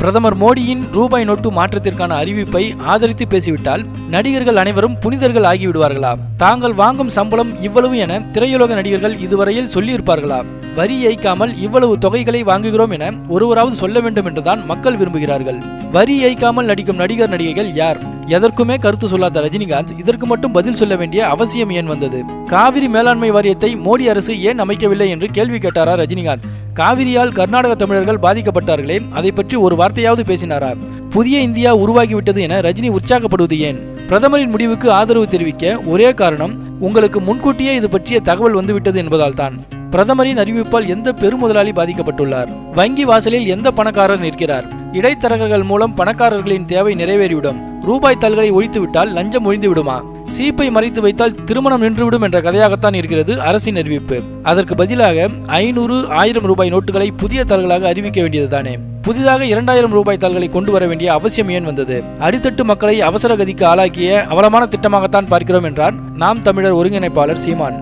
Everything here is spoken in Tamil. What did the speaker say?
பிரதமர் மோடியின் ரூபாய் நோட்டு மாற்றத்திற்கான அறிவிப்பை ஆதரித்து பேசிவிட்டால் நடிகர்கள் அனைவரும் புனிதர்கள் ஆகிவிடுவார்களா? தாங்கள் வாங்கும் சம்பளம் இவ்வளவு என திரையுலக நடிகர்கள் இதுவரையில் சொல்லியிருப்பார்களா? வரி ஏய்க்காமல் இவ்வளவு தொகைகளை வாங்குகிறோம் என ஒருவராவது சொல்ல வேண்டும் என்றுதான் மக்கள் விரும்புகிறார்கள். வரி ஏய்க்காமல் நடிக்கும் நடிகர் நடிகைகள் யார்? எதற்குமே கருத்து சொல்லாத ரஜினிகாந்த் இதற்கு மட்டும் பதில் சொல்ல வேண்டிய அவசியம் ஏன் வந்தது? காவிரி மேலாண்மை வாரியத்தை மோடி அரசு ஏன் அமைக்கவில்லை என்று கேள்வி கேட்டாரா ரஜினிகாந்த்? காவிரியால் கர்நாடக தமிழர்கள் பாதிக்கப்பட்டார்களே, அதை பற்றி ஒரு வார்த்தையாவது பேசினாரா? புதிய இந்தியா உருவாகிவிட்டது என ரஜினி உற்சாகப்படுவது ஏன்? பிரதமரின் முடிவுக்கு ஆதரவு தெரிவிக்க ஒரே காரணம், உங்களுக்கு முன்கூட்டியே இது பற்றிய தகவல் வந்துவிட்டது என்பதால் தான். பிரதமரின் அறிவிப்பால் எந்த பெருமுதலாளி பாதிக்கப்பட்டுள்ளார்? வங்கி வாசலில் எந்த பணக்காரர் நிற்கிறார்? இடைத்தரகர்கள் மூலம் பணக்காரர்களின் தேவை நிறைவேறிவிடும். ரூபாய் தாள்களை ஒழித்துவிட்டால் லஞ்சம் ஒழிந்து விடுமா? சீப்பை மறைத்து வைத்தால் திருமணம் நின்றுவிடும் என்ற கதையாகத்தான் இருக்கிறது அரசின் அறிவிப்பு. அதற்கு பதிலாக 500, 1000 ரூபாய் நோட்டுகளை புதிய தாள்களாக அறிவிக்க வேண்டியதுதானே. புதிதாக 2000 ரூபாய் தாள்களை கொண்டு வர வேண்டிய அவசியம் ஏன் வந்தது? அடித்தட்டு மக்களை அவசர கதிக்கு ஆளாக்கிய அவலமான திட்டமாகத்தான் பார்க்கிறோம் என்றார் நாம் தமிழர் ஒருங்கிணைப்பாளர் சீமான்.